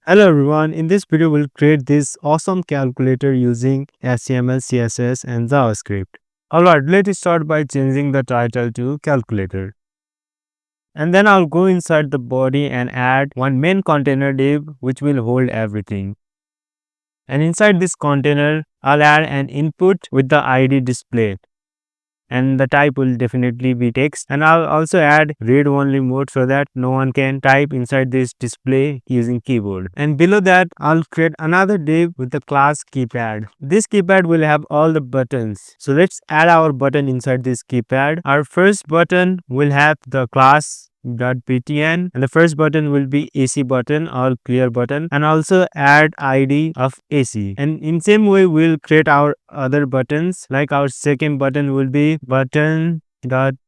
Hello everyone, in this video we'll create this awesome calculator using HTML, CSS and JavaScript. Alright, let's start by changing the title to calculator. And then I'll go inside the body and add one main container div which will hold everything. And inside this container, I'll add an input with the ID displayed. And the type will definitely be text, and I'll also add read only mode so that no one can type inside this display using keyboard. And below that I'll create another div with the class keypad. This keypad will have all the buttons, so let's add our button inside this keypad. Our first button will have the class .ptn, and the first button will be AC button or clear button, and also add ID of AC. And in same way we'll create our other buttons, like our second button will be button.ptn,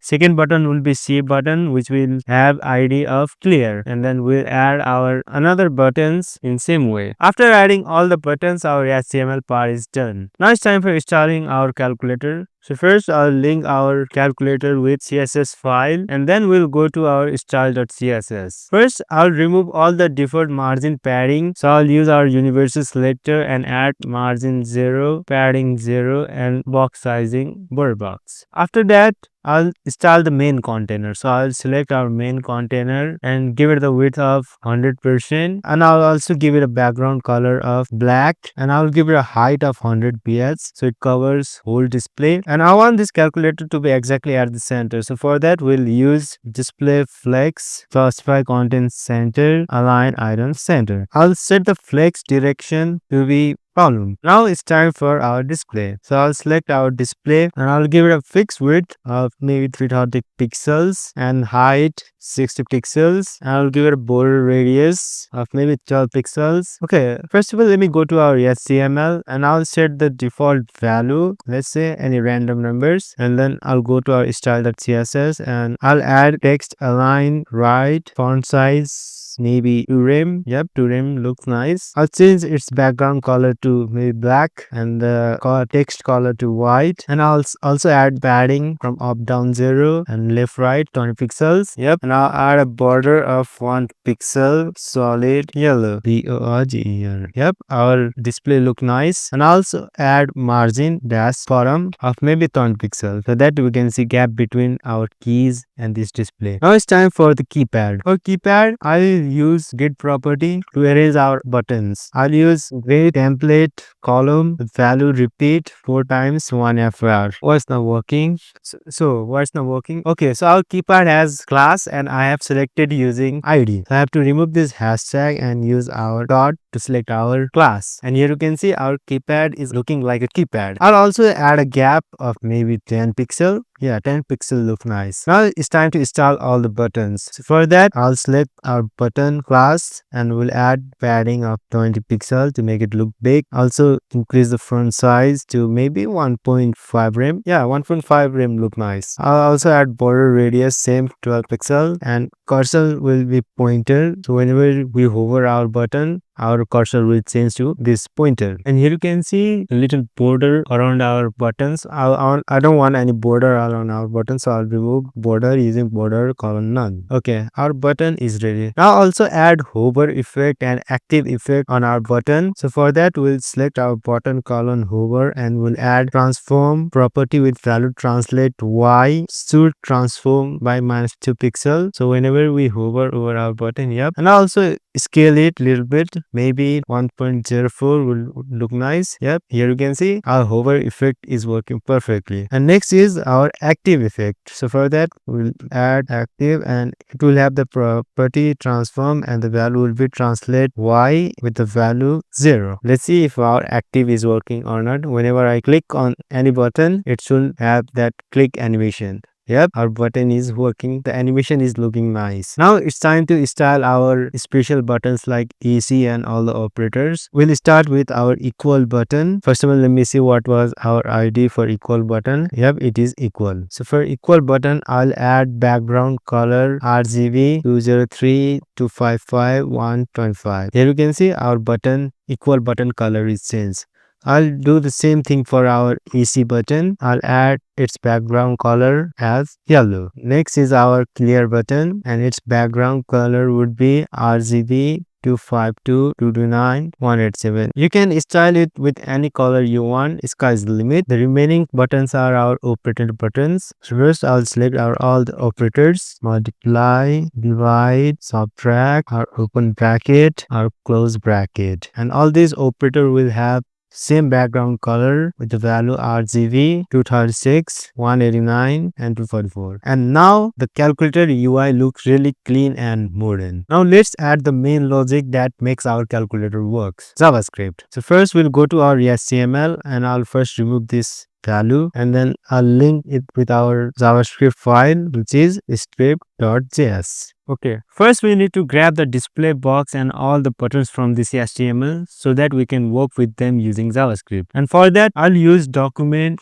second button will be C button which will have ID of clear, and then we'll add our another buttons in same way. After adding all the buttons, our HTML part is done. Now it's time for installing our calculator. So first I'll link our calculator with CSS file, and then we'll go to our style.css. First I'll remove all the default margin padding. So I'll use our universal selector and add margin 0, padding 0 and box sizing border box. After that I'll install the main container. So I'll select our main container and give it the width of 100%, and I'll also give it a background color of black, and I'll give it a height of 100 px so it covers whole display. And I want this calculator to be exactly at the center. So for that we'll use display flex, classify content center, align item center. I'll set the flex direction to be column. Now it's time for our display. So I'll select our display and I'll give it a fixed width of maybe 300 pixels and height 60 pixels. I'll give it a border radius of maybe 12 pixels. Okay, first of all, let me go to our HTML and I'll set the default value. Let's say any random numbers, and then I'll go to our style.css and I'll add text align right, font size maybe 2rem. Yep, 2rem looks nice. I'll change its background color to maybe black and the text color to white, and I'll also add padding from up down 0 and left right 20 pixels. Yep, and I'll add a border of 1 pixel solid yellow, BORGER. Yep, our display look nice. And also add margin dash bottom of maybe 20 pixels so that we can see gap between our keys and this display. Now it's time for the keypad. For keypad, I'll use grid property to erase our buttons. I'll use grid template column with value repeat 4 times 1fr. What's not working? So what's not working? Okay, so our keypad has class and I have selected using ID. So I have to remove this hashtag and use our dot to select our class. And here you can see our keypad is looking like a keypad. I'll also add a gap of maybe 10 pixel. Yeah, 10 pixel look nice. Now it's time to install all the buttons. So for that, I'll select our button class and we'll add padding of 20 pixel to make it look big. Also increase the font size to maybe 1.5 rem. Yeah, 1.5 rem look nice. I'll also add border radius same 12 pixel, and cursor will be pointer. So whenever we hover our button, our cursor will change to this pointer. And here you can see a little border around our buttons. I don't want any border around our button, so I'll remove border using border colon none. Okay, our button is ready. Now also add hover effect and active effect on our button. So for that we'll select our button colon hover and we'll add transform property with value translate y should transform by -2 pixel. So whenever we hover over our button, yep, and also scale it a little bit, maybe 1.04 will look nice. Yep, here you can see our hover effect is working perfectly. And next is our active effect. So for that we'll add active and it will have the property transform and the value will be translate y with the value 0. Let's see if our active is working or not. Whenever I click on any button, it should have that click animation. Yep, our button is working. The animation is looking nice. Now it's time to style our special buttons like AC and all the operators. We'll start with our equal button. First of all, let me see what was our ID for equal button. Yep, it is equal. So for equal button, I'll add background color RGB 203 255 125. Here you can see our button equal button color is changed. I'll do the same thing for our AC button. I'll add its background color as yellow. Next is our clear button and its background color would be RGB 252 229 187. You can style it with any color you want. Sky's the limit. The remaining buttons are our operator buttons. So first I'll select all the operators: multiply, divide, subtract, our open bracket, our close bracket, and all these operator will have same background color with the value RGB 236, 189 and 244. And now the calculator UI looks really clean and modern. Now let's add the main logic that makes our calculator works: JavaScript. So first we'll go to our HTML and I'll first remove this value and then I'll link it with our JavaScript file, which is script.js. Okay, first we need to grab the display box and all the buttons from this HTML so that we can work with them using JavaScript. And for that, I'll use document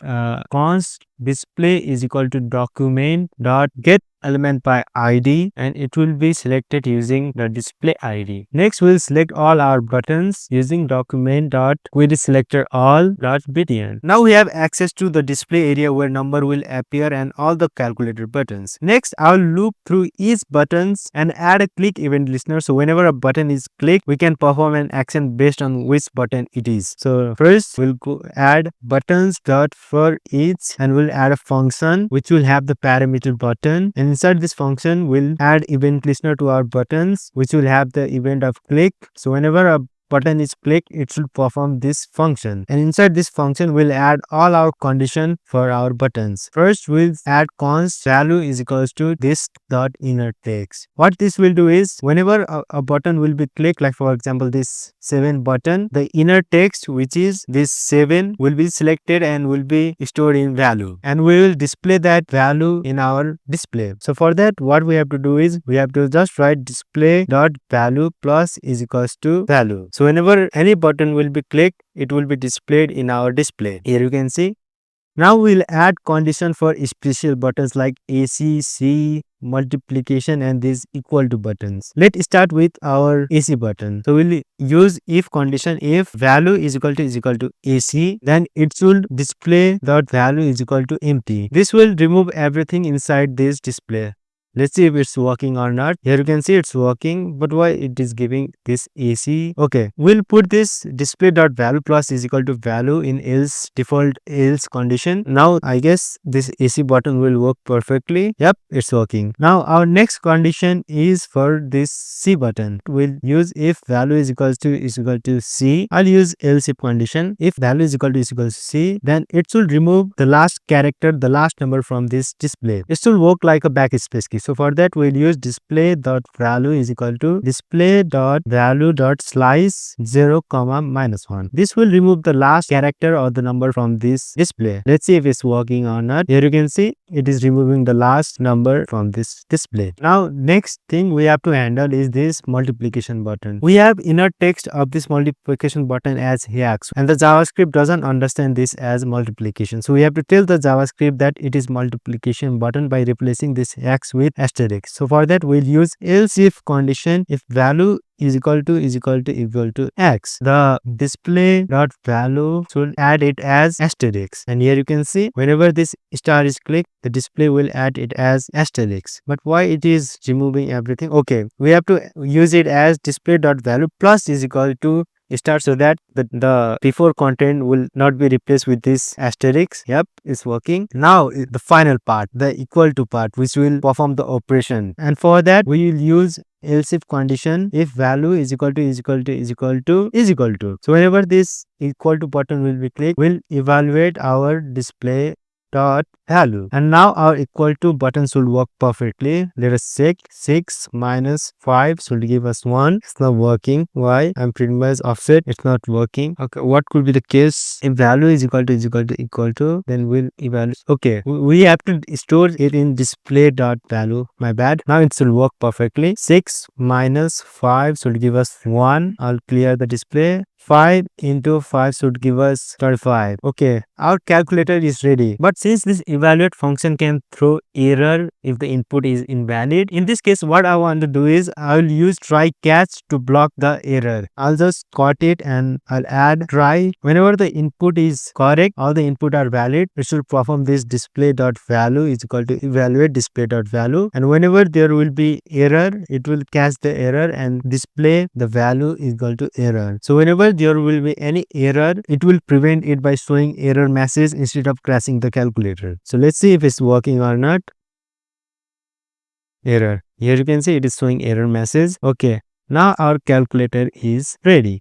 const display is equal to document dot get element by id, and it will be selected using the display id. Next, we'll select all our buttons using document dot query selector all dot btn. Now we have access to the display area where number will appear and all the calculator buttons. Next, I'll loop through each buttons and add a click event listener. So whenever a button is clicked, we can perform an action based on which button it is. So first, we'll go add buttons dot for each, and we'll add a function which will have the parameter button, and inside this function we'll add event listener to our buttons which will have the event of click. So whenever a button is clicked, it should perform this function, and inside this function we'll add all our condition for our buttons. First, we'll add const value is equals to this dot inner text. What this will do is whenever a button will be clicked, like for example this 7 button, the inner text which is this 7 will be selected and will be stored in value, and we will display that value in our display. So for that, what we have to do is we have to just write display dot value plus is equals to value. So whenever any button will be clicked, it will be displayed in our display. Here you can see. Now we'll add condition for special buttons like AC, C, multiplication, and these equal to buttons. Let's start with our AC button. So we'll use if condition. If value is equal to AC, then it should display dot value is equal to empty. This will remove everything inside this display. Let's see if it's working or not. Here you can see it's working, but why it is giving this AC? Okay, we'll put this display dot value plus is equal to value in else default else condition. Now I guess this AC button will work perfectly. Yep, it's working. Now our next condition is for this C button. We'll use if value is equal to C. I'll use else if condition. If value is equal to C, then it should remove the last character, the last number from this display. It should work like a backspace key. So for that, we'll use display dot value is equal to display dot value dot slice 0 comma -1. This will remove the last character or the number from this display. Let's see if it's working or not. Here you can see it is removing the last number from this display. Now next thing we have to handle is this multiplication button. We have inner text of this multiplication button as hex, and the JavaScript doesn't understand this as multiplication. So we have to tell the JavaScript that it is multiplication button by replacing this hex with asterisk. So for that, we'll use else if condition. If value is equal to x, the display dot value should add it as asterisk, and here you can see whenever this star is clicked, the display will add it as asterisk. But why it is removing everything? Okay, we have to use it as display dot value plus is equal to star, so that the before content will not be replaced with this asterisk. Yep, it's working. Now the final part, the equal to part, which will perform the operation, and for that we will use else if condition. If value is equal to. So whenever this equal to button will be clicked, we'll evaluate our display dot value, and now our equal to button should work perfectly. Let us check. 6 minus 5 should give us 1. It's not working. Why? I'm pretty much offset. It's not working. Okay, what could be the case? If value is equal to, then we'll evaluate. Okay, we have to store it in display dot value. My bad. Now it should work perfectly. 6 minus 5 should give us 1. I'll clear the display. 5 into 5 should give us 35. Okay, our calculator is ready. But since this evaluate function can throw error if the input is invalid, in this case what I want to do is I will use try catch to block the error. I'll just cut it and I'll add try. Whenever the input is correct, all the input are valid, it should perform this display.value is equal to evaluate display.value, and whenever there will be error, it will catch the error and display the value is equal to error. So whenever there will be any error, it will prevent it by showing error message instead of crashing the calculator. So let's see if it's working or not. Error. Here you can see it is showing error message. Okay, now our calculator is ready.